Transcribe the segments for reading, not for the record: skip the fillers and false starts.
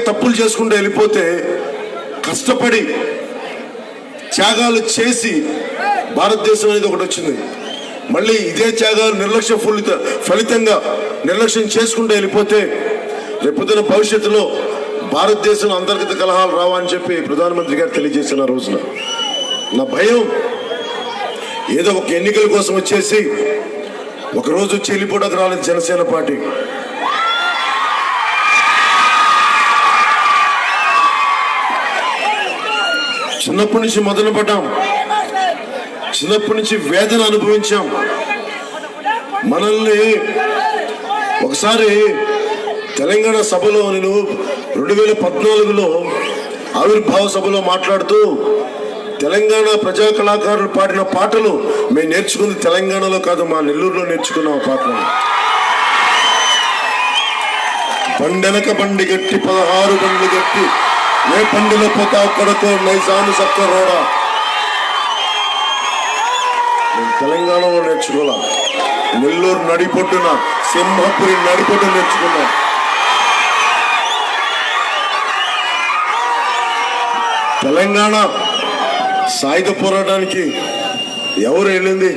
తప్పులు చేసుకుంటూ వెళ్ళిపోతే కష్టపడి త్యాగాలు చేసి భారతదేశం అనేది ఒకటి వచ్చింది. మళ్ళీ ఇదే త్యాగాలు ఫలితంగా నిర్లక్ష్యం చేసుకుంటూ వెళ్ళిపోతే రేపొద్దున భవిష్యత్తులో భారతదేశంలో అంతర్గత కలహాలు రావని చెప్పి ప్రధానమంత్రి గారు తెలియజేసిన రోజున నా భయం ఏదో ఒక ఎన్నికల కోసం వచ్చేసి ఒకరోజు చెల్లిపోవడానికి రాలేదు జనసేన పార్టీ. చిన్నప్పటి నుంచి మొదలు పడ్డాం, చిన్నప్పటి నుంచి వేదన అనుభవించాం. మనల్ని ఒకసారి తెలంగాణ సభలో నేను 2014లో ఆవిర్భావ సభలో మాట్లాడుతూ తెలంగాణ ప్రజా కళాకారులు పాడిన పాటలు మేము నేర్చుకుంది తెలంగాణలో కాదు, మా నెల్లూరులో నేర్చుకున్నాం. ఆ పాటలు బండెనక బండి గట్టి 16 బండ్లు గట్టి ఏ పండులో పోతా కొడకో నైజాను సక్కరోడా మేము తెలంగాణలో నేర్చుకోవాలా. నెల్లూరు నడిపొట్టున సింహపురి నడిపొట్టు నేర్చుకున్నాం. తెలంగాణ సాయుధ పోరాటానికి ఎవరు వెళ్ళింది?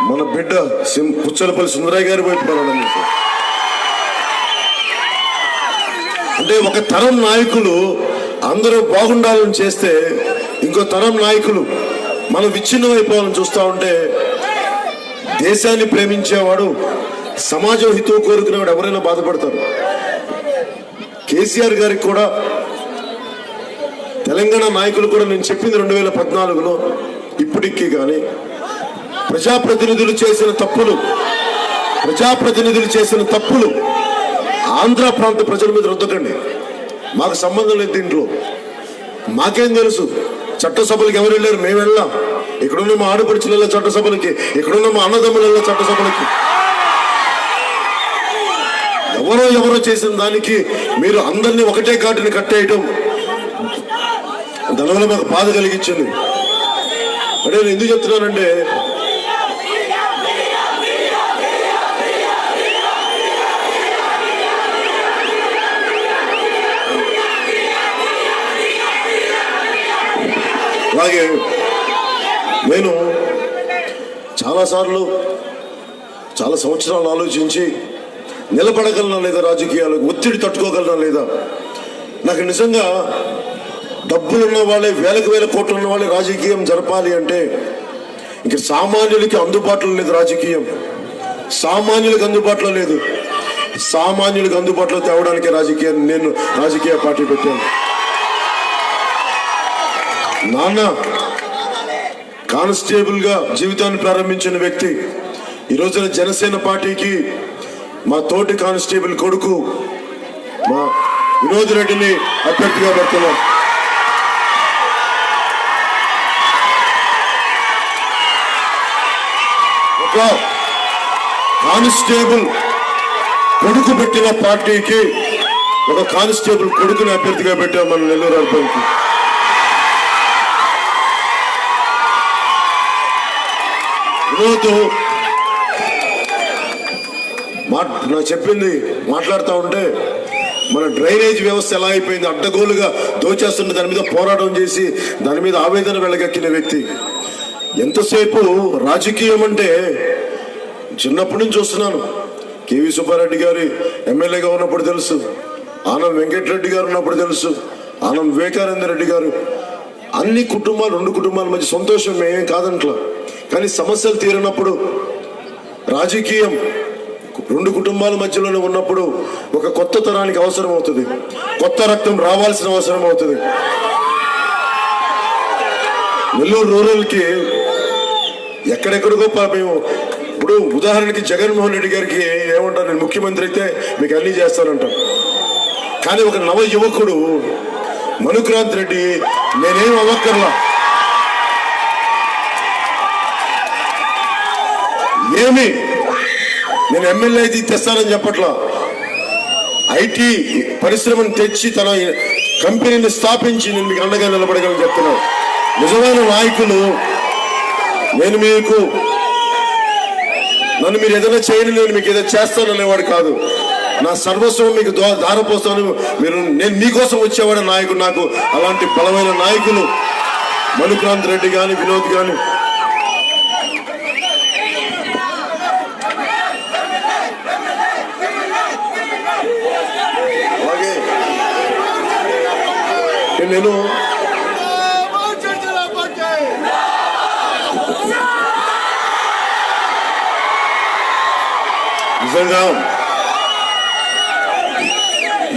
మన బిడ్డ పుచ్చలపల్లి సుందరయ్య గారి వైపు పోరాటం చేశారు. అంటే ఒక తరం నాయకులు అందరూ బాగుండాలని చేస్తే ఇంకో తరం నాయకులు మనం విచ్ఛిన్నమైపోవాలని చూస్తూ ఉంటే దేశాన్ని ప్రేమించేవాడు, సమాజం హితువు కోరుకునేవాడు ఎవరైనా బాధపడతారు. కేసీఆర్ గారికి కూడా తెలంగాణ నాయకులు కూడా నేను చెప్పింది 2014లో ఇప్పటికీ కానీ ప్రజాప్రతినిధులు చేసిన తప్పులు ఆంధ్ర ప్రాంత ప్రజల మీద రుద్దకండి. మాకు సంబంధం లేదు దీంట్లో. మాకేం తెలుసు? చట్టసభలకు ఎవరు వెళ్ళారు? మేము వెళ్ళాం. ఇక్కడున్న మా ఆడపడుచులు వెళ్ళా చట్టసభలకి, ఇక్కడున్న మా అన్నదమ్ములు వెళ్ళా చట్టసభలకి. ఎవరో చేసిన దానికి మీరు అందరినీ ఒకటే కాటిని కట్టేయటం దానివల్ల మాకు బాధ కలిగించింది. అంటే నేను ఎందుకు చెప్తున్నానంటే అలాగే నేను చాలాసార్లు చాలా సంవత్సరాలు ఆలోచించి నిలబడగలనా లేదా, రాజకీయాలకు ఒత్తిడి తట్టుకోగలనా లేదా. నాకు నిజంగా డబ్బులున్న వాళ్ళే, వేలకు వేల కోట్లు ఉన్న వాళ్ళే రాజకీయం జరపాలి అంటే ఇంక సామాన్యులకి అందుబాటులో లేదు. రాజకీయం సామాన్యులకు అందుబాటులో లేదు. సామాన్యులకు అందుబాటులో తేవడానికి నేను రాజకీయ పార్టీ పెట్టాను. నాన్న కానిస్టేబుల్ గా జీవితాన్ని ప్రారంభించిన వ్యక్తి ఈ రోజున జనసేన పార్టీకి మా తోటి కానిస్టేబుల్ కొడుకు మా వినోద్ రెడ్డిని అభ్యర్థిగా పెడుతున్నాం. ఒక కానిస్టేబుల్ కొడుకు పెట్టిన పార్టీకి ఒక కానిస్టేబుల్ కొడుకుని అభ్యర్థిగా పెట్టాం మన నెల్లూరు అర్బన్కి. వినోద్ నా చెప్పింది మాట్లాడుతూ ఉంటే మన డ్రైనేజ్ వ్యవస్థ ఎలా అయిపోయింది, అడ్డగోలుగా దోచేస్తుంటే దాని మీద పోరాటం చేసి దాని మీద ఆవేదన వెళ్ళగక్కిన వ్యక్తి. ఎంతసేపు రాజకీయం అంటే చిన్నప్పటి నుంచి చూస్తున్నాను. కేవీ సుబ్బారెడ్డి గారి ఎమ్మెల్యేగా ఉన్నప్పుడు తెలుసు, ఆనం వెంకటరెడ్డి గారు ఉన్నప్పుడు తెలుసు, ఆనం వివేకానంద రెడ్డి గారు. అన్ని కుటుంబాలు, 2 కుటుంబాల మధ్య సంతోషం మేమేం కాదంట్లా. కానీ సమస్యలు తీరినప్పుడు రాజకీయం 2 కుటుంబాల మధ్యలోనే ఉన్నప్పుడు ఒక కొత్త తరానికి అవసరం అవుతుంది, కొత్త రక్తం రావాల్సిన అవసరం అవుతుంది. నెల్లూరు రూరల్కి ఎక్కడెక్కడికో మేము ఇప్పుడు ఉదాహరణకి జగన్మోహన్ రెడ్డి గారికి ఏమంటారు, నేను ముఖ్యమంత్రి అయితే మీకు అన్నీ చేస్తానంటాను. కానీ ఒక నవ యువకుడు మనుక్రాంత్ రెడ్డి నేనేం అవ్వక్కర్లా, ఏమి నేను ఎమ్మెల్యే అయితే తెస్తానని చెప్పట్లా, ఐటీ పరిశ్రమను తెచ్చి తన కంపెనీని స్థాపించి నేను మీకు అండగా నిలబడగలని చెప్తున్నాను. నిజమైన నాయకులు నన్ను మీరు ఏదైనా చేయని నేను మీకు ఏదైనా చేస్తాననేవాడు కాదు. నా సర్వస్వం మీకు దారపోస్తాను. నేను మీకోసం వచ్చేవాడు నాయకుడు. నాకు అలాంటి బలమైన నాయకులు మణిక్రాంత్ రెడ్డి కానీ, వినోద్ కానీ. అలాగే నేను నిజంగా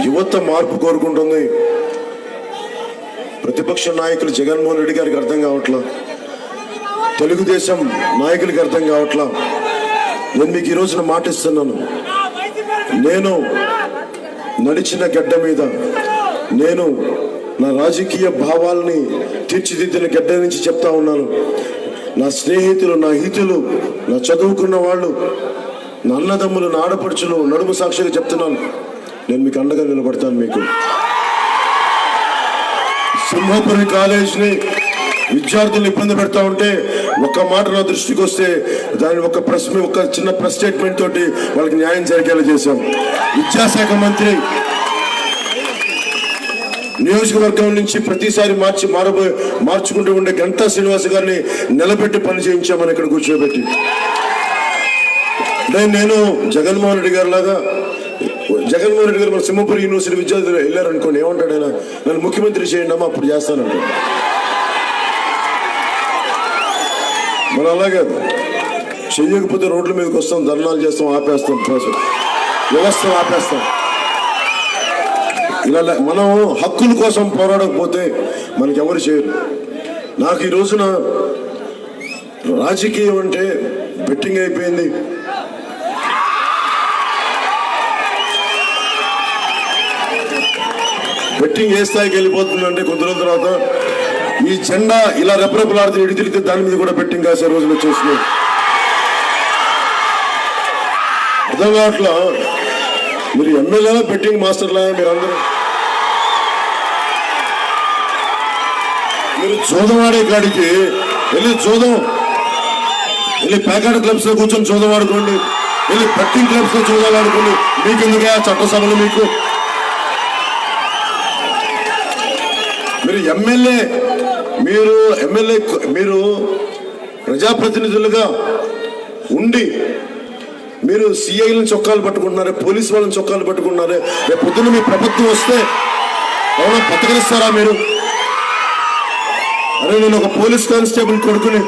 యువత మార్పు కోరుకుంటుంది. ప్రతిపక్ష నాయకులు జగన్మోహన్ రెడ్డి గారికి అర్థం కావట్లా, తెలుగుదేశం నాయకులకి అర్థం కావట్లా. నేను మీకు ఈ రోజున మాట ఇస్తున్నాను. నేను నడిచిన గడ్డ మీద, నేను నా రాజకీయ భావాల్ని తీర్చిదిద్దిన గడ్డ నుంచి చెప్తా ఉన్నాను. నా స్నేహితులు, నా హితులు, నా చదువుకున్న వాళ్ళు, నా అన్నదమ్ములు, నా ఆడపడుచులు నడుము సాక్షిగా చెప్తున్నాను. నేను మీకు అండగా నిలబడతాను. మీకు సింహపురి కాలేజ్ని విద్యార్థులు ఇబ్బంది పెడతా ఉంటే ఒక్క మాట నా దృష్టికి వస్తే దాని ఒక చిన్న ప్రెస్ స్టేట్మెంట్ తోటి వాళ్ళకి న్యాయం జరిగేలా చేశాం. విద్యాశాఖ మంత్రి నియోజకవర్గం నుంచి ప్రతిసారి మార్చుకుంటూ ఉండే గంటా శ్రీనివాస్ గారిని నిలబెట్టి పని చేయించామని ఇక్కడ కూర్చోబెట్టి. నేను జగన్మోహన్ రెడ్డి గారు లాగా, జగన్మోహన్ రెడ్డి గారు మన సింహపురి యూనివర్సిటీ విద్యార్థులు వెళ్ళారనుకోండి, ఏమంటాడు ఆయన, నన్ను ముఖ్యమంత్రి చేయండి అమ్మా అప్పుడు చేస్తానంట. మనం అలాగే చెయ్యకపోతే రోడ్ల మీదకి వస్తాం, ధర్నాలు చేస్తాం, ఆపేస్తాం, వ్యవస్థను ఆపేస్తాం. ఇలా మనం హక్కుల కోసం పోరాడకపోతే మనకి ఎవరు చేయరు. నాకు ఈ రోజున రాజకీయం అంటే బెట్టింగ్ అయిపోయింది. బెట్టింగ్ ఏ స్థాయికి వెళ్ళిపోతుందంటే కొద్ది రోజుల తర్వాత ఈ జెండా ఇలా రెపరెపలాడితే ఎడి తిరిగితే దాని మీద కూడా బెట్టింగ్ కాసే రోజులు వచ్చేసినాయి. అర్థం కావట్లా. మీరు ఎమ్మెల్యేలా బెట్టింగ్ మాస్టర్లా మీరు అందరూ. మీరు జోదం ఆడే కాడికి వెళ్ళి ప్యాకెట్ క్లబ్స్ లో కూర్చొని జోదం ఆడుకోండి, వెళ్ళి బెట్టింగ్ క్లబ్స్ లో జోదం ఆడుకోండి. మీకు ఎందుకే చట్టసభలు? మీకు మీరు ప్రజాప్రతినిధులుగా ఉండి మీరు సిఐలను చొక్కాలు పట్టుకుంటున్నారే, పోలీసు వాళ్ళని చొక్కాలు పట్టుకుంటున్నారే. రేపు పొద్దున్న మీ ప్రభుత్వం వస్తే అవునా బతకరిస్తారా మీరు? అరే నేను ఒక పోలీస్ కానిస్టేబుల్ కొడుకుని,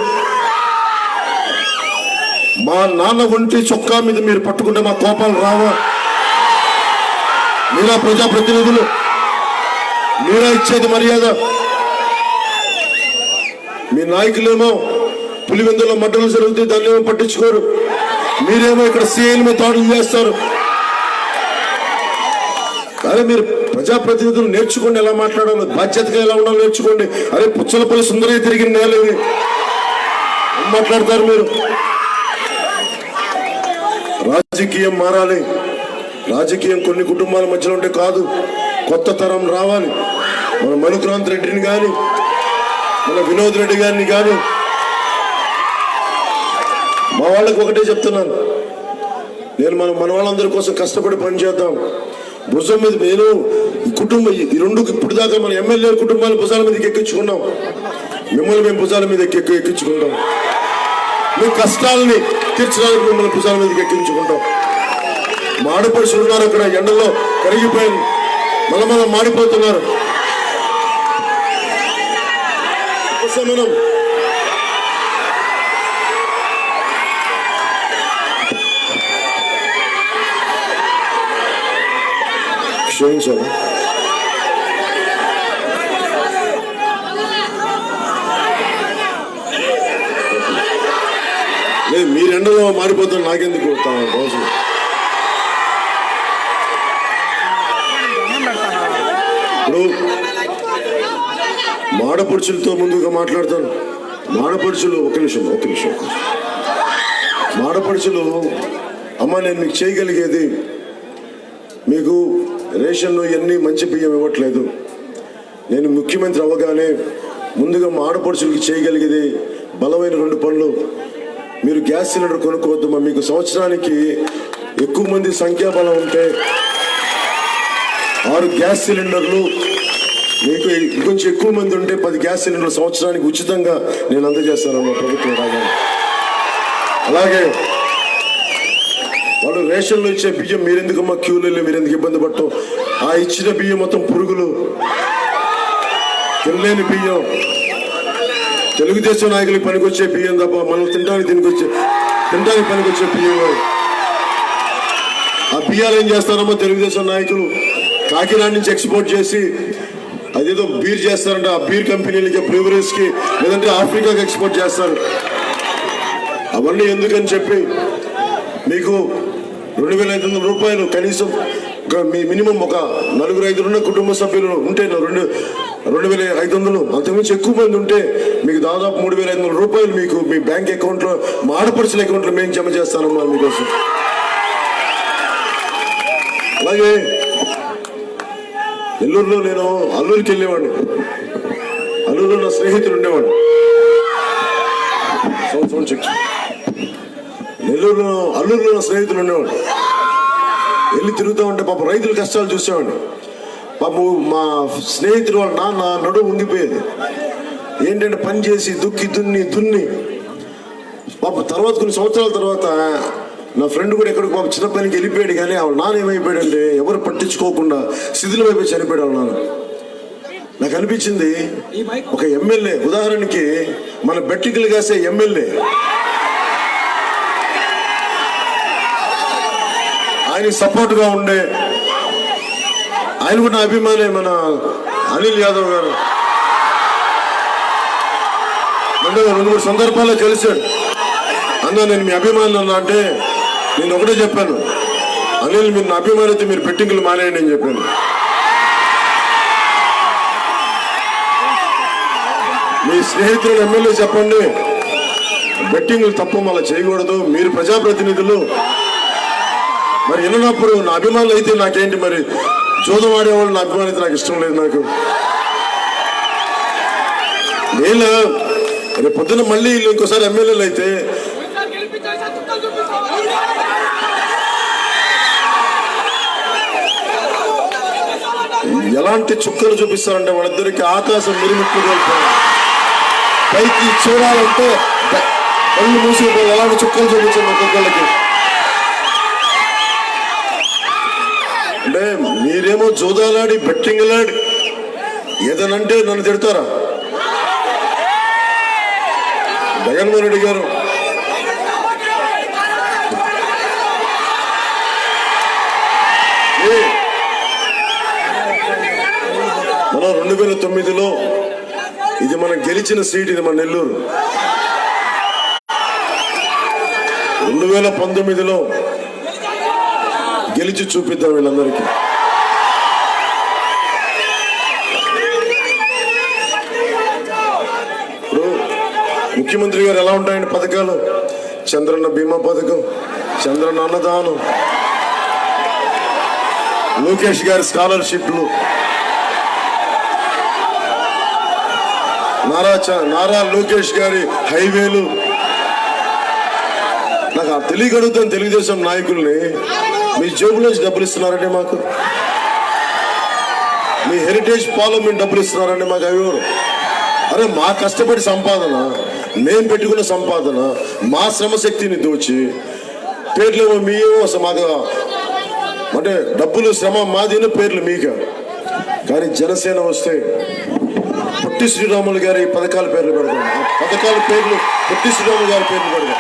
మా నాన్న ఒంటి చొక్కా మీద మీరు పట్టుకుంటే మా కోపాలు రావా? మీరా ప్రజాప్రతినిధులు? మీరా ఇచ్చేది మర్యాద? మీ నాయకులేమో పులివెందులో మడ్డలు జరుగుతాయి, దాన్ని ఏమో పట్టించుకోరు. మీరేమో ఇక్కడ సీఎల మీద దాడులు చేస్తారు. అరే మీరు ప్రజాప్రతినిధులు నేర్చుకోండి, ఎలా మాట్లాడాలో, బాధ్యతగా ఎలా ఉండాలో నేర్చుకోండి. అరే పుచ్చలపల్లి సుందరయ్య తిరిగిన నేల ఇది. ఏం మాట్లాడతారు మీరు? రాజకీయం మారాలి. రాజకీయం కొన్ని కుటుంబాల మధ్యలో ఉంటే కాదు, కొత్త తరం రావాలి. మన మణిక్రాంత్ రెడ్డిని కానీ, మన వినోద్ రెడ్డి గారిని కానీ, మా వాళ్ళకి ఒకటే చెప్తున్నాను, నేను మన వాళ్ళందరి కోసం కష్టపడి పనిచేద్దాం. భుజం మీద నేను ఈ కుటుంబం ఈ రెండు ఇప్పుడు దాకా మన ఎమ్మెల్యే కుటుంబాల భుజాల మీదకి ఎక్కించుకున్నాం. మిమ్మల్ని మేము భుజాల మీద ఎక్కించుకుంటాం. మీ కష్టాలని తీర్చడానికి మిమ్మల్ని భుజాల మీదకి ఎక్కించుకుంటాం. మాడిపడుచులు ఉన్నారు అక్కడ ఎండలో కరిగిపోయి మళ్ళీ మాడిపోతున్నారు. మనం క్షమించాలి. మీరు ఎండలో మారిపోతారు, నాకెందుకు రోజు ఇప్పుడు మాడపడుచులతో ముందుగా మాట్లాడతాను. మాడపడుచులు ఒక నిమిషం మాడపడుచులు, అమ్మ నేను మీకు చేయగలిగేది, మీకు రేషన్లో ఎన్ని మంచి బియ్యం ఇవ్వట్లేదు. నేను ముఖ్యమంత్రి అవ్వగానే ముందుగా మాడపడుచులకి చేయగలిగేది బలమైన 2 పనులు. మీరు గ్యాస్ సిలిండర్ కొనుక్కోవద్దు. మీకు సంవత్సరానికి ఎక్కువ మంది సంఖ్యాబలం ఉంటే 6 గ్యాస్ సిలిండర్లు, మీకు ఇంకొంచెం ఎక్కువ మంది ఉంటే 10 గ్యాస్ సిలిండర్లు సంవత్సరానికి ఉచితంగా నేను అందజేస్తానమ్మా ప్రభుత్వం రాగానే. అలాగే వాళ్ళు రేషన్లు ఇచ్చే బియ్యం మీరెందుకమ్మా క్యూలు వెళ్ళి మీరెందుకు ఇబ్బంది పడటం? ఆ ఇచ్చిన బియ్యం మొత్తం పురుగులు, తినలేని బియ్యం, తెలుగుదేశం నాయకులకి పనికొచ్చే బియ్యం తప్ప మనం తినడానికి పనికొచ్చే బియ్యం. ఆ బియ్యాలు ఏం చేస్తారమ్మా తెలుగుదేశం నాయకులు? కాకినాడ నుంచి ఎక్స్పోర్ట్ చేసి అదేదో బీర్ చేస్తారంట, ఆ బీర్ కంపెనీలకి, బ్రూవరీస్కి, లేదంటే ఆఫ్రికాకి ఎక్స్పోర్ట్ చేస్తారు. అవన్నీ ఎందుకని చెప్పి మీకు 2,500 రూపాయలు కనీసం మినిమం ఒక 4-5 కుటుంబ సభ్యులు ఉంటే 2,500, అంతకుమించి ఎక్కువ మంది ఉంటే మీకు దాదాపు 3,500 రూపాయలు మీకు మీ బ్యాంక్ అకౌంట్లో, మా ఆడపడుచుల అకౌంట్లో మేము జమ చేస్తానమ్మా మీకోసం. అలాగే నెల్లూరులో నేను అల్లూరికి వెళ్ళేవాడిని. అల్లూరులో నా స్నేహితులు ఉండేవాడు. అల్లూరులో నా స్నేహితులు ఉండేవాడు. వెళ్ళి తిరుగుతూ ఉంటే పాప రైతుల కష్టాలు చూసేవాడిని. పాపం మా స్నేహితుడు వాళ్ళ నాన్న నడుము ఉండిపోయేది. ఏంటంటే పని చేసి దున్ని పాప తర్వాత కొన్ని సంవత్సరాల తర్వాత నా ఫ్రెండ్ కూడా ఎక్కడికి పాప చిన్న పనికి వెళ్ళిపోయాడు. కానీ వాళ్ళ నాన్న ఏమైపోయాడంటే ఎవరు పట్టించుకోకుండా శిథిలం అయిపోయి చనిపోయాడు వాళ్ళ నాన్న. నాకు అనిపించింది ఒక ఎమ్మెల్యే, ఉదాహరణకి మన బెట్టికలు కాసే ఎమ్మెల్యే, ఆయన సపోర్ట్గా ఉండే ఆయన కూడా నా అభిమానే, మన అనిల్ యాదవ్ గారు. 2-3 సందర్భాల్లో కలిశాడు. అన్నా నేను మీ అభిమాని అన్నా అంటే నేను ఒకటే చెప్పాను, అనిల్ మీరు నా అభిమాని అయితే మీరు బెట్టింగ్లు మానేయండి అని చెప్పాను. మీ స్నేహితులు ఎమ్మెల్యే చెప్పండి, బెట్టింగ్లు తప్పు మళ్ళీ చేయకూడదు, మీరు ప్రజాప్రతినిధులు. మరి విన్నప్పుడు నా అభిమానులు అయితే నాకేంటి, మరి జోదం ఆడేవాళ్ళు నా అభిమానం అయితే నాకు ఇష్టం లేదు. నాకు నేను రేపు పొద్దున మళ్ళీ ఇంకోసారి ఎమ్మెల్యేలు అయితే ఎలాంటి చుక్కలు చూపిస్తారంటే వాళ్ళిద్దరికి ఆకాశం మిరుమిట్లు పైకి చూడాలంటే కళ్ళు మూసుకుపోయి ఎలాంటి చుక్కలు చూపించారు ఒక్కొక్కళ్ళకి. అంటే మీరేమో జోదాలాడి బెట్టింగ్లాడి ఏదనంటే నన్ను తిడతారా? జగన్మోహన్ రెడ్డి గారు మనం 2009లో ఇది మనం గెలిచిన సీట్, ఇది మన నెల్లూరు. 2019లో గెలిచి చూపిద్దాం వీళ్ళందరికీ. ఇప్పుడు ముఖ్యమంత్రి గారు ఎలా ఉంటాయండి పథకాలు? చంద్రన్న బీమా పథకం, చంద్రన్న అన్నదానం, లోకేష్ గారి స్కాలర్షిప్లు, నారా లోకేష్ గారి హైవేలు. నాకు తెలియగలుగుతాను తెలుగుదేశం నాయకుల్ని, మీ జేబులోంచి డబ్బులు ఇస్తున్నారంటే మాకు, మీ హెరిటేజ్ పార్లమెంట్ డబ్బులు ఇస్తున్నారంటే మాకు అవి అరే మా కష్టపడి సంపాదన, మేము పెట్టుకున్న సంపాదన, మా శ్రమశక్తిని దోచి పేర్లేమో మీయేమో అసలు మాకు, అంటే డబ్బులు శ్రమ మాదిన పేర్లు మీక. కానీ జనసేన వస్తే పొట్టి శ్రీరాములు గారి పథకాల పేర్లు పెడతాం, ఆ పథకాల పేర్లు పొట్టి శ్రీరాములు గారి పేర్లు పెడతాం,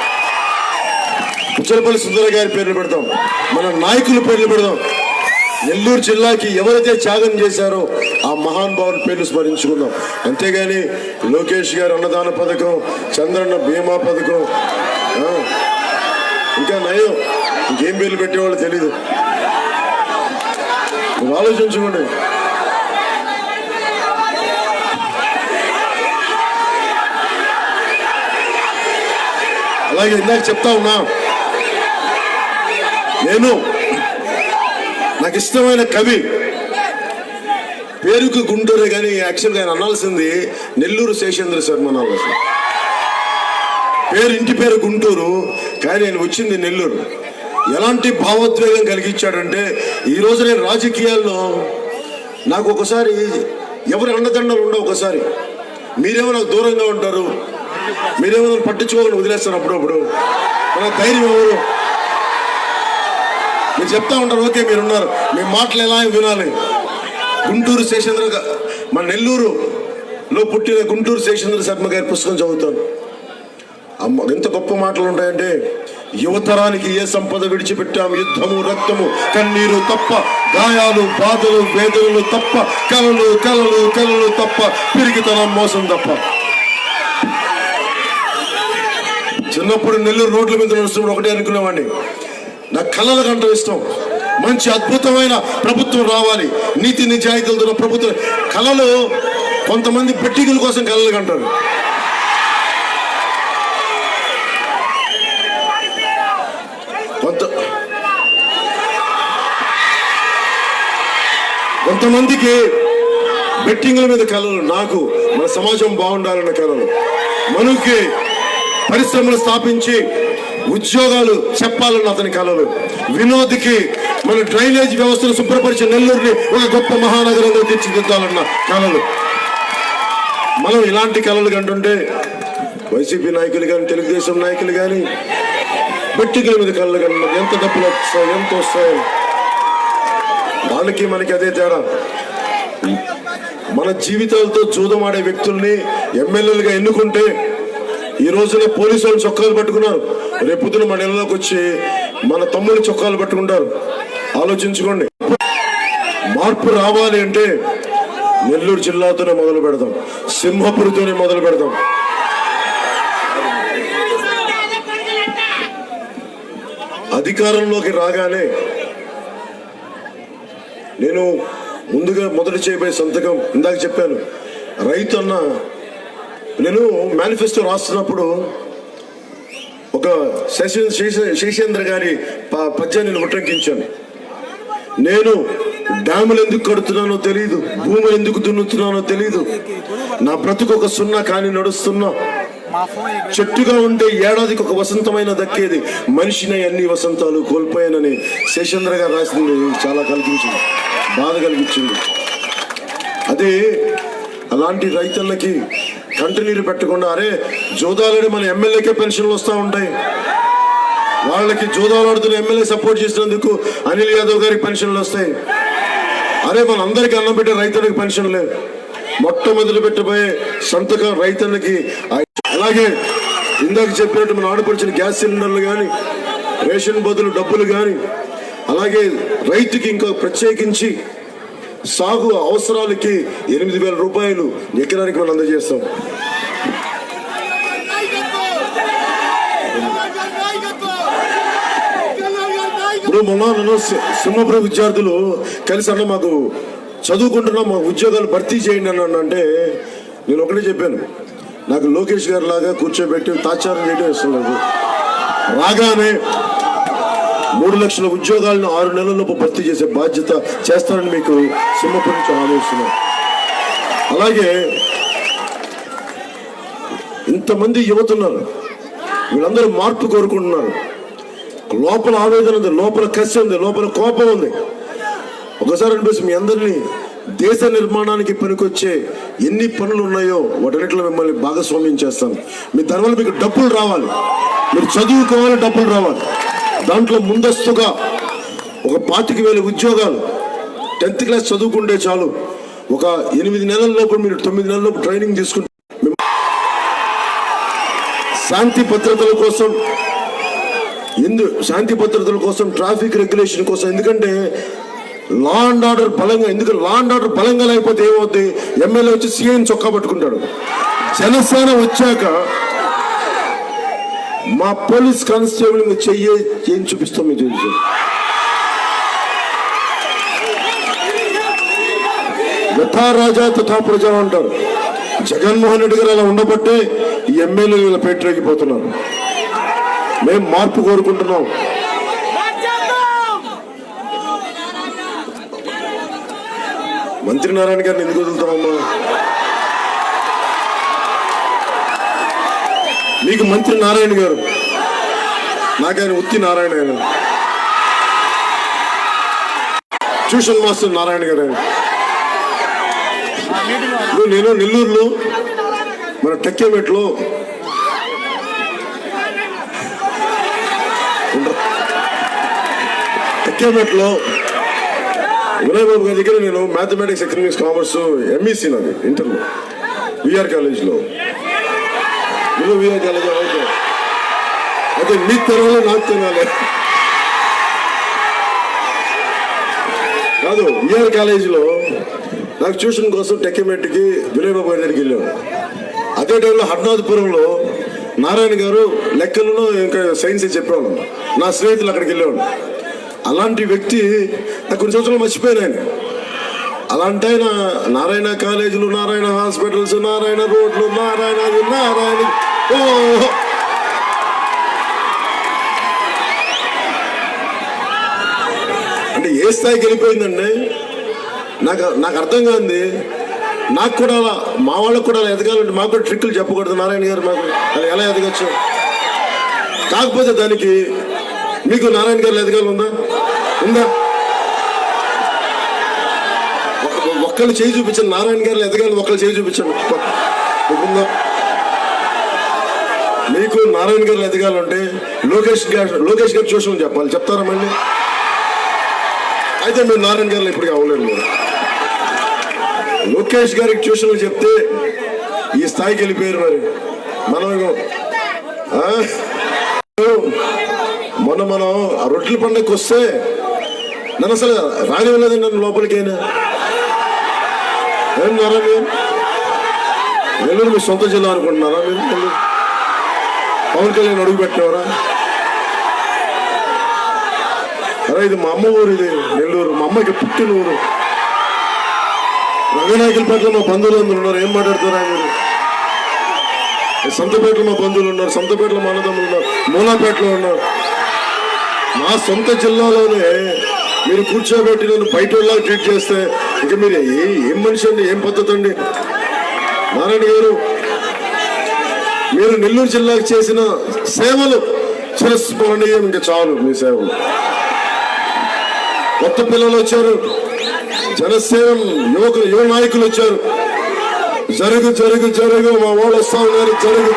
పుచ్చలపల్లి సుందర గారి పేర్లు పెడతాం, మన నాయకుల పేర్లు పెడదాం. నెల్లూరు జిల్లాకి ఎవరైతే త్యాగం చేశారో ఆ మహానుభావుల పేర్లు స్మరించుకుందాం. అంతేగాని లోకేష్ గారి అన్నదాన పథకం, చంద్రన్న బీమా పథకం, ఇంకా నయం ఇంకేం పేర్లు పెట్టేవాళ్ళు తెలీదు. ఆలోచించుకోండి. అలాగే ఇందాక చెప్తా ఉన్నా, నాకు ఇష్టమైన కవి పేరుకు గుంటూరే, కానీ యాక్చువల్గా ఆయన అనాల్సింది నెల్లూరు శేషేంద్ర శర్మ అనాలి. ఇంటి పేరు గుంటూరు, కానీ ఆయన వచ్చింది నెల్లూరు. ఎలాంటి భావోద్వేగం కలిగించాడంటే, ఈరోజు నేను రాజకీయాల్లో నాకు ఒకసారి ఎవరి అండదండలు ఉండవు, ఒకసారి మీరేమో నాకు దూరంగా ఉంటారు, మీరేమో నన్ను పట్టించుకోకుండా వదిలేస్తారు అప్పుడప్పుడు. మన ధైర్యం ఎవరు? మీరు చెప్తా ఉంటారు, ఓకే మీరున్నారు, మీ మాటలు ఎలా వినాలి. గుంటూరు శేషేంద్ర, మన నెల్లూరులో పుట్టిన గుంటూరు శేషేంద్ర శర్మ గారి పుస్తకం చదువుతాను. అమ్మ ఎంత గొప్ప మాటలు ఉంటాయంటే, యువతరానికి ఏ సంపద విడిచిపెట్టాం, యుద్ధము రక్తము కన్నీరు తప్ప, గాయాలు బాధలు వేదనలు తప్ప, కలలు కలలు కలలు తప్ప, పిరికితనం మోసం తప్ప. చిన్నప్పుడు నెల్లూరు రోడ్ల మీద నడుస్తున్నప్పుడు ఒకటే అనుకునేవాడిని, నాకు కళల గంట ఇష్టం, మంచి అద్భుతమైన ప్రభుత్వం రావాలి, నీతి నిజాయితీలతో ప్రభుత్వం. కళలు కొంతమంది బెట్టింగుల కోసం కళలు కంటారు. కొంతమందికి బెట్టింగ్ల మీద కళలు, నాకు మన సమాజం బాగుండాలన్న కళలు, మనకి పరిశ్రమలు స్థాపించి ఉద్యోగాలు చెప్పాలన్న అతని కళలు, వినోద్కి మన డ్రైనేజ్ వ్యవస్థను శుభ్రపరిచే నెల్లూరుని ఒక గొప్ప మహానగరంగా తీర్చిదిద్దాలన్న కళలు. మనం ఇలాంటి కళలు కంటుంటే వైసీపీ నాయకులు కానీ తెలుగుదేశం నాయకులు కానీ బెట్టింగ్ల మీద కళలు కన్నా ఎంత డబ్బులు వస్తాయి, ఎంత వస్తాయి, వాళ్ళకి మనకి అదే తేడా. మన జీవితాలతో జూదమాడే వ్యక్తుల్ని ఎమ్మెల్యేలుగా ఎన్నుకుంటే ఈ రోజున పోలీసు వాళ్ళు చొక్కాలు పట్టుకున్నారు, రేపొద్దున మన ఇళ్ళలోకి వచ్చి మన తమ్ముడి చొక్కాలు పట్టుకుంటారు. ఆలోచించుకోండి. మార్పు రావాలి అంటే నెల్లూరు జిల్లాతోనే మొదలు పెడదాం, సింహపురితోనే మొదలు పెడదాం. అధికారంలోకి రాగానే నేను ముందుగా మొదలు చేయబోయే సంతకం, ఇందాక చెప్పాను, రైతు అన్న. నేను మేనిఫెస్టో రాస్తున్నప్పుడు ఒక శేషేంద్ర గారి పద్యాన్ని నేను ఉటంకించాను. నేను డ్యాములు ఎందుకు కడుతున్నానో తెలియదు, భూములు ఎందుకు దున్నుతున్నానో తెలియదు, నా బ్రతుకు ఒక సున్నా కానీ నడుస్తున్నా, చెట్టుగా ఉంటే ఏడాదికి ఒక వసంతమైన దక్కేది, మనిషిని అన్ని వసంతాలు కోల్పోయానని శేషేంద్ర గారు రాసింది చాలా కలిగించింది, బాధ కలిగించింది. అదే అలాంటి రైతులకి కంటినీరు పెట్టకుండా, అరే జోదాలని మన ఎమ్మెల్యేకే పెన్షన్లు వస్తూ ఉంటాయి, వాళ్ళకి జోదాలాడుతున్న ఎమ్మెల్యే సపోర్ట్ చేసినందుకు అనిల్ యాదవ్ గారికి పెన్షన్లు వస్తాయి, అరే మన అందరికి అన్నం పెట్టే రైతులకి పెన్షన్ లేదు. మొట్టమొదలు పెట్టబోయే సంతకం రైతులకి. అలాగే ఇందాక చెప్పినట్టు మన ఆడపడిచిన గ్యాస్ సిలిండర్లు కానీ, రేషన్ బదులు డబ్బులు కానీ, అలాగే రైతుకి ఇంకా ప్రత్యేకించి సాగు అవసరాలకి 8,000 రూపాయలు ఎకరానికి మనం అందజేస్తాం. ఇప్పుడు మొన్న సింహపురి విద్యార్థులు కలిసి అన్న మాకు చదువుకుంటున్నాం, మాకు ఉద్యోగాలు భర్తీ చేయండి అని అంటే నేను ఒకటే చెప్పాను, నాకు లోకేష్ గారి లాగా కూర్చోబెట్టి తాచారం చేయడం ఇష్టం లేదు. రాగానే 3 లక్షల ఉద్యోగాలను 6 నెలల్లోపు భర్తీ చేసే బాధ్యత చేస్తానని మీకు సింహపురి నుంచి హామీ ఇస్తున్నాను. అలాగే ఇంతమంది యువత ఉన్నారు, వీళ్ళందరూ మార్పు కోరుకుంటున్నారు. లోపల ఆవేదన ఉంది, లోపల కసి ఉంది, లోపల కోపం ఉంది. ఒకసారి అనిపిస్తుంది, మీ అందరినీ దేశ నిర్మాణానికి పనికొచ్చే ఎన్ని పనులు ఉన్నాయో వాటన్నిటిలో మిమ్మల్ని భాగస్వామ్యం చేస్తాను. మీ దానివల్ల మీకు డబ్బులు రావాలి, మీరు చదువుకోవాలి, డబ్బులు రావాలి. దాంట్లో ముందస్తుగా ఒక 25,000 ఉద్యోగాలు 10th క్లాస్ చదువుకుంటే చాలు, ఒక 8 నెలల్లోపు మీరు 9 నెలల్లోపు ట్రైనింగ్ తీసుకుంటే శాంతి భద్రతల కోసం ట్రాఫిక్ రెగ్యులేషన్ కోసం. ఎందుకంటే లా అండ్ ఆర్డర్ బలంగా, ఎందుకంటే లా అండ్ ఆర్డర్ బలంగా లేకపోతే ఏమవుతుంది, ఎమ్మెల్యే వచ్చి సీఎం చొక్కా పట్టుకుంటాడు. జనసేన వచ్చాక మా పోలీస్ కానిస్టేబుల్ ఏం చూపిస్తాం మీకు తెలుసు. యథా రాజా తథా ప్రజా అంటారు. జగన్మోహన్ రెడ్డి గారు అలా ఉండబట్టే ఈ ఎమ్మెల్యేలు ఇలా పెట్టరేగిపోతున్నారు. మేము మార్పు కోరుకుంటున్నాం. మంత్రి నారాయణ గారిని ఎందుకు వదులుతామమ్మా? మీకు మంత్రి నారాయణ గారు, నాకైనా ఉత్తి నారాయణ గారు, ట్యూషన్ మాస్టర్ నారాయణ గారు. నేను నెల్లూరులో మన టెక్కేమెట్లో వినయ్ బాబు గారి దగ్గర నేను మ్యాథమెటిక్స్, ఎకనామిక్స్, కామర్స్ ఎంఈసీ నాది ఇంటర్లో విఆర్ కాలేజ్లో. విఆర్ కాలేజ్ అయితే నీకు తినాలి, నాకు తినాలి కాదు. విఆర్ కాలేజీలో నాకు ట్యూషన్ కోసం టెక్కెమెట్కి వినయ్ బాబు గారి దగ్గరికి వెళ్ళాను. అదే టైంలో హర్నాథపురంలో నారాయణ గారు లెక్కలను ఇంకా సైన్స్ చెప్పేవాళ్ళం. నా స్నేహితులు అక్కడికి వెళ్ళేవాడు. అలాంటి వ్యక్తి నాకు కొన్ని సంవత్సరాలు మర్చిపోయాను ఆయన. అలాంటి ఆయన నారాయణ కాలేజీలు, నారాయణ హాస్పిటల్స్, నారాయణ రోడ్లు, నారాయణ అంటే ఏ స్థాయికి వెళ్ళిపోయిందండి నాకు అర్థం కాంది. నాకు కూడా అలా, మా వాళ్ళకు కూడా అలా ఎదగాలంటే మాకు కూడా ట్రిక్కులు చెప్పకూడదు నారాయణ గారు. మాకు అది ఎలా ఎదగచ్చు? కాకపోతే దానికి మీకు నారాయణ గారు ఎదగాలి ఉందా? ఒక్కళ్ళు చేయి చూపించండి. నారాయణ గారు ఎదగాలి ఒక్కళ్ళు చేయి చూపించండి. ఉందా? మీకు నారాయణ గారు ఎదగాలంటే లోకేష్ గారు ట్యూషన్ చెప్పాలి. చెప్తారా మళ్ళీ? అయితే మీరు నారాయణ గారు ఇప్పటికీ అవ్వలేరు. మీరు లోకేష్ గారికి ట్యూషన్లు చెప్తే ఈ స్థాయికి వెళ్ళిపోయారు. మరి మనం ఆ రొట్టెల పండుగకి వస్తే నన్ను అసలు రానివ్వలేదండి. నన్ను లోపలికైనా ఏం నారాయణ నెల్లూరు మీ సొంత జిల్లా అనుకుంటున్నారా? మీరు పవన్ కళ్యాణ్ అడుగు పెట్టినవరా? అరే ఇది మా అమ్మ ఊరు, ఇది నెల్లూరు, మా అమ్మకి పుట్టిన ఊరు. రంగనాయకులపేటలో మా బంధువులందరూ ఉన్నారు. ఏం మాట్లాడతారా మీరు? సంతపేటలో మా బంధువులు ఉన్నారు, సంతపేటలో మా అన్నదమ్ములు ఉన్నారు, మూలాపేటలో ఉన్నారు. మా సొంత జిల్లాలోనే మీరు కూర్చోబెట్టి నన్ను బయట వాళ్ళకి ట్రీట్ చేస్తే ఇక మీరు ఏం మనిషి అండి? ఏం పద్ధతి అండి? నారాయణ గారు, మీరు నెల్లూరు జిల్లాకు చేసిన సేవలు చిరస్మరణీయం. ఇంకా చాలు మీ సేవలు. కొత్త పిల్లలు వచ్చారు, జనసేన యువ నాయకులు వచ్చారు. జరుగు మా వాళ్ళు వస్తా ఉన్నారు. జరుగు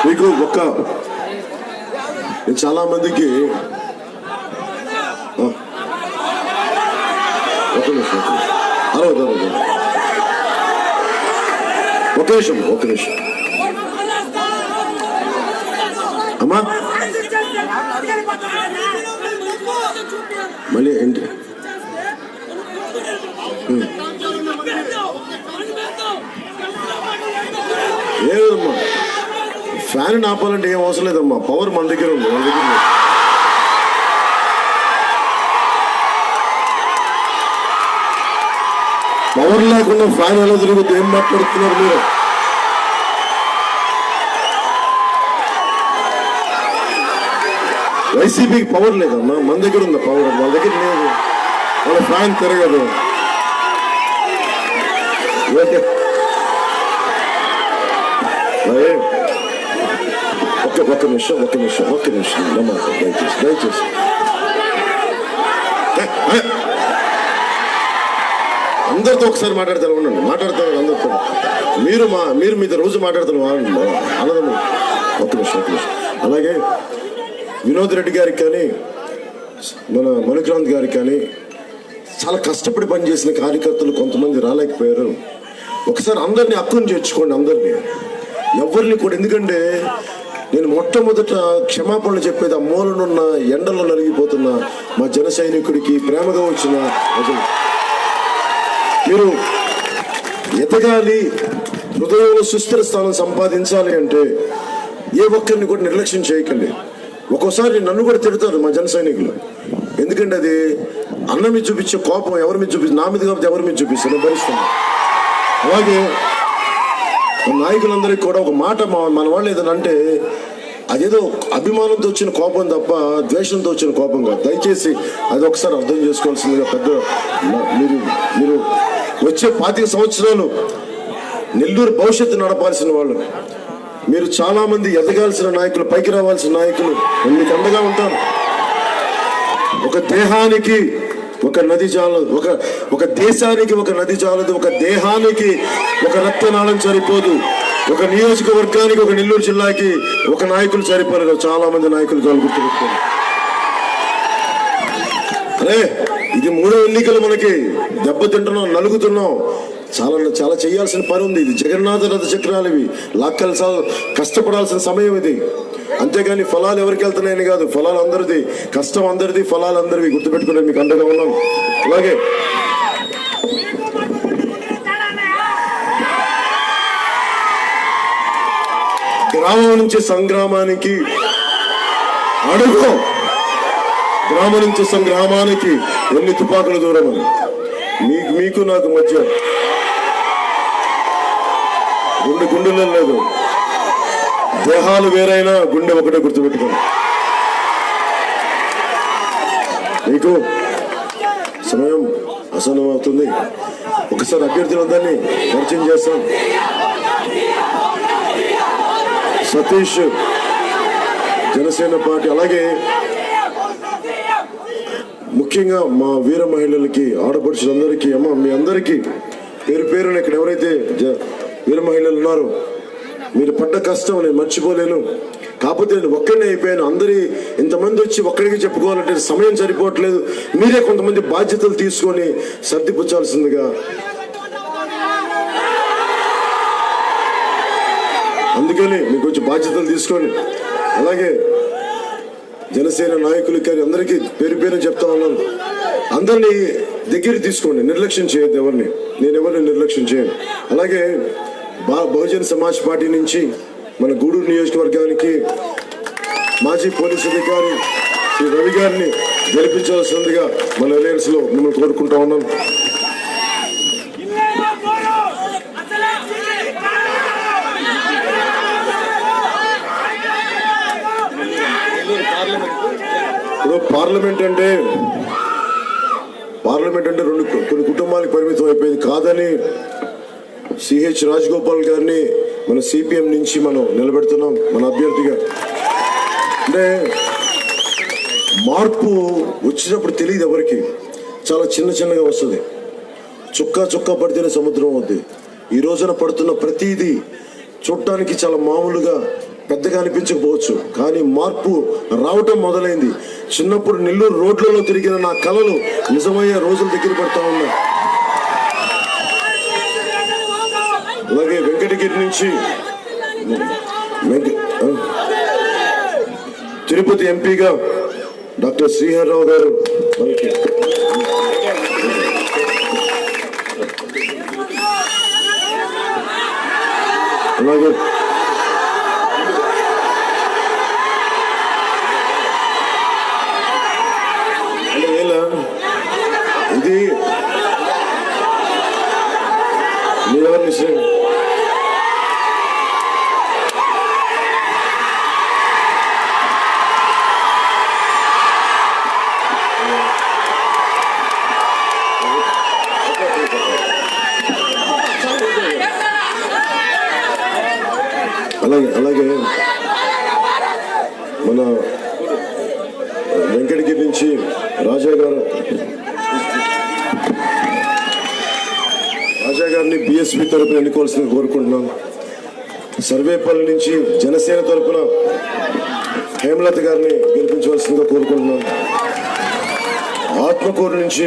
మీకు చాలా మందికి ఒక నిమిషం అమ్మా, మళ్ళీ ఏంటి? ఏదమ్మా ఫ్యాన్ ఆపాలంటే ఏం అవసరం లేదమ్మా. పవర్ మన దగ్గర ఉంది. పవర్ లేకుండా ఫ్యాన్ ఎలా తిరుగుతుంది? ఏం మాట్లాడుతున్నారు మీరు? వైసీపీకి పవర్ లేదమ్మా, మన దగ్గర ఉంది పవర్. వాళ్ళ దగ్గర లేదు. వాళ్ళ ఫ్యాన్ తిరగదు. ఒక్క నిమిషం దయచేసి అందరితో ఒకసారి మాట్లాడతారు. ఉండండి, మాట్లాడతారు అందరితో. మీరు మీతో రోజు మాట్లాడుతున్న అన్నదమ్ము. ఒక్క నిమిషం. అలాగే వినోద్ రెడ్డి గారికి కానీ, మన మణిక్రాంత్ గారికి కానీ చాలా కష్టపడి పనిచేసిన కార్యకర్తలు కొంతమంది రాలేకపోయారు. ఒకసారి అందరినీ హక్కును చేర్చుకోండి. అందరినీ, ఎవరిని కూడా. ఎందుకంటే నేను మొట్టమొదట క్షమాపణలు చెప్పేది ఆ మూలనున్న ఎండలో నలిగిపోతున్న మా జన సైనికుడికి, ప్రేమగా వచ్చిన మీరు ఎదగాలి, హృదయంలో సుస్థిర స్థానం సంపాదించాలి అంటే ఏ ఒక్కరిని కూడా నిర్లక్ష్యం చేయకండి. ఒక్కోసారి నన్ను కూడా తిడతారు మా జన సైనికులు. ఎందుకంటే అది అన్న మీద చూపించే కోపం ఎవరి మీద చూపిస్తుంది? నా మీద కాబట్టి ఎవరి మీద చూపిస్తుంది? నేను భరిస్తాను. అలాగే నాయకులందరికీ కూడా ఒక మాట, మన వాళ్ళు ఏదైనా అంటే అదేదో అభిమానంతో వచ్చిన కోపం తప్ప ద్వేషంతో వచ్చిన కోపం కాదు. దయచేసి అది ఒకసారి అర్థం చేసుకోవాల్సిందిగా. మీరు వచ్చే 25 సంవత్సరాలు నెల్లూరు భవిష్యత్తు నడపాల్సిన వాళ్ళు. మీరు చాలా మంది ఎదగాల్సిన నాయకులు, పైకి రావాల్సిన నాయకులు. నేను మీకు అండగా ఉంటాను. ఒక దేహానికి ఒక నది చాలదు, ఒక దేశానికి ఒక నది చాలదు, ఒక దేహానికి ఒక రక్తనాళం సరిపోదు, ఒక నియోజకవర్గానికి, ఒక నెల్లూరు జిల్లాకి ఒక నాయకులు సరిపోరు. చాలా మంది నాయకులు గుర్తుపెట్టుకోండి. అరే ఇది 3వ ఎన్నికలు, మనకి దెబ్బతింటున్నాం, నలుగుతున్నాం. చాలా చేయాల్సిన పని ఉంది. ఇది జగన్నాథ రథ చక్రాలు, ఇవి లాక్కల్సా కష్టపడాల్సిన సమయం ఇది. అంతేగాని ఫలాలు ఎవరికి వెళ్తున్నాయని కాదు, ఫలాలు అందరిది, కష్టం అందరిది, ఫలాలు అందరివి. గుర్తుపెట్టుకునే మీకు అండగా ఉన్నాం. అలాగే గ్రామం నుంచి సంగ్రామానికి అడుగు, గ్రామం నుంచి సంగ్రామానికి ఎన్ని తుపాకుల దూరం అని. మీకు నాకు మధ్య గుండెలో లేదు, దేహాలు వేరైనా గుండె ఒకటే. గుర్తుపెట్టుకోండి. మీకు సమయం అసహనం అవుతుంది. ఒకసారి అభ్యర్థులందరినీ పరిచయం చేస్తాం. సతీష్, జనసేన పార్టీ. అలాగే ముఖ్యంగా మా వీర మహిళలకి, ఆడపడుచులందరికీ, అమ్మ మీ అందరికీ పేరు పేరున ఇక్కడ ఎవరైతే వీర మహిళలు ఉన్నారో, మీరు పడ్డ కష్టం నేను మర్చిపోలేను. కాకపోతే నేను ఒక్కడినే అయిపోయాను. అందరి ఇంతమంది వచ్చి ఒక్కడికి చెప్పుకోవాలంటే సమయం సరిపోవట్లేదు. మీరే కొంతమంది బాధ్యతలు తీసుకొని సర్దిపుచ్చాల్సిందిగా. అందుకని మీకు వచ్చి బాధ్యతలు తీసుకొని, అలాగే జనసేన నాయకులకి కానీ అందరికీ పేరు పేరు చెప్తా ఉన్నాను. అందరినీ దగ్గర తీసుకోండి, నిర్లక్ష్యం చేయొద్దు ఎవరిని. నేను ఎవరిని నిర్లక్ష్యం చేయను. అలాగే బహుజన సమాజ్ పార్టీ నుంచి మన గూడూరు నియోజకవర్గానికి మాజీ పోలీస్ అధికారి శ్రీ రవి గారిని గెలిపించాల్సిందిగా మన అలయన్స్ లో మిమ్మల్ని కోరుకుంటా ఉన్నాం. పార్లమెంట్ అంటే కొన్ని కుటుంబాలకు పరిమితం అయిపోయింది కాదని సిహెచ్ రాజగోపాల్ గారిని మన సిపిఎం నుంచి మనం నిలబెడుతున్నాం మన అభ్యర్థిగా. అంటే మార్పు వచ్చినప్పుడు తెలియదు ఎవరికి, చాలా చిన్నగా వస్తుంది. చుక్క పడితేనే సముద్రం అవుద్ది. ఈ రోజున పడుతున్న ప్రతిదీ చూడటానికి చాలా మామూలుగా పెద్దగా అనిపించకపోవచ్చు, కానీ మార్పు రావటం మొదలైంది. చిన్నప్పుడు నెల్లూరు రోడ్లలో తిరిగిన నా కళలు నిజమయ్యే రోజులు దగ్గర పడతా ఉన్నాయి. అలాగే వెంకటగిరి నుంచి తిరుపతి ఎంపీగా డాక్టర్ శ్రీహర్రావు గారు మనకి, అలాగే ఇది మీరెవరిని అలాగే మన వెంకటగిరి నుంచి రాజా గారిని బిఎస్పీ తరపున ఎన్నుకోవాల్సింది కోరుకుంటున్నాను. సర్వేపల్లి నుంచి జనసేన తరపున హేమలత గారిని గెలిపించవలసిందిగా కోరుకుంటున్నాను. ఆత్మకూరు నుంచి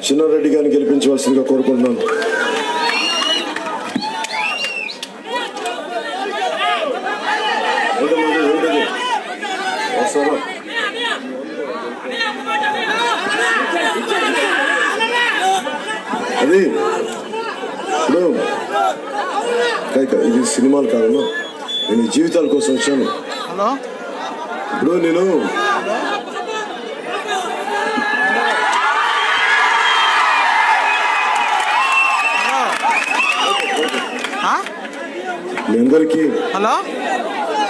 చిన్నారెడ్డి గారిని గెలిపించవలసిందిగా కోరుకుంటున్నాను. అది ఇప్పుడు ఇది సినిమాలు కాదమ్మా, నేను జీవితాల కోసం వచ్చాను. ఇప్పుడు నేను మీ అందరికీ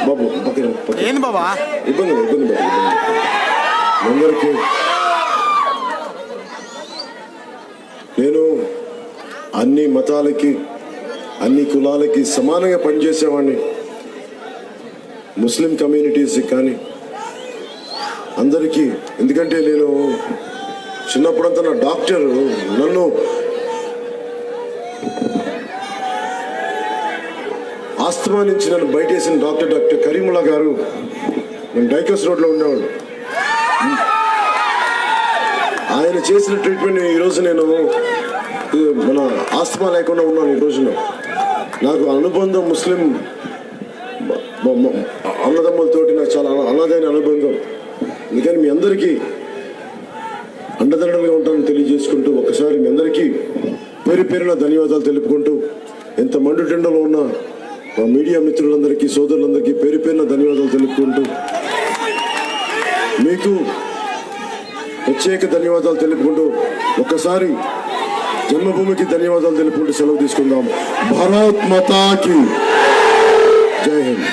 బాబు ఇబ్బంది మీ అందరికీ నేను అన్ని మతాలకి అన్ని కులాలకి సమానంగా పనిచేసేవాడిని. ముస్లిం కమ్యూనిటీస్కి కానీ అందరికీ. ఎందుకంటే నేను చిన్నప్పుడంతా నా డాక్టర్ నన్ను ఆస్తమా నుంచి నన్ను బయటేసిన డాక్టర్ కరీముల్లా గారు. నేను డైకస్ రోడ్లో ఉండేవాడు. ఆయన చేసిన ట్రీట్మెంట్ ఈరోజు నేను మన ఆస్తమా లేకుండా ఉన్నాను. ఈ రోజున నాకు అనుబంధం ముస్లిం అన్నదమ్ములతోటి నాకు చాలా అన్నదైన అనుబంధం. అందుకని మీ అందరికీ అండదండలుగా ఉంటానని తెలియజేసుకుంటూ ఒకసారి మీ అందరికీ పేరు పేరున ధన్యవాదాలు తెలుపుకుంటూ, ఎంత మండుటెండలో ఉన్న మా మీడియా మిత్రులందరికీ సోదరులందరికీ పేరు పేరున ధన్యవాదాలు తెలుపుకుంటూ మీకు ప్రత్యేక ధన్యవాదాలు తెలుపుకుంటూ ఒక్కసారి జన్మభూమికి ధన్యవాదాలు తెలుపుకుంటూ సెలవు తీసుకుందాం. భారత్ మాతాకి జై హింద్.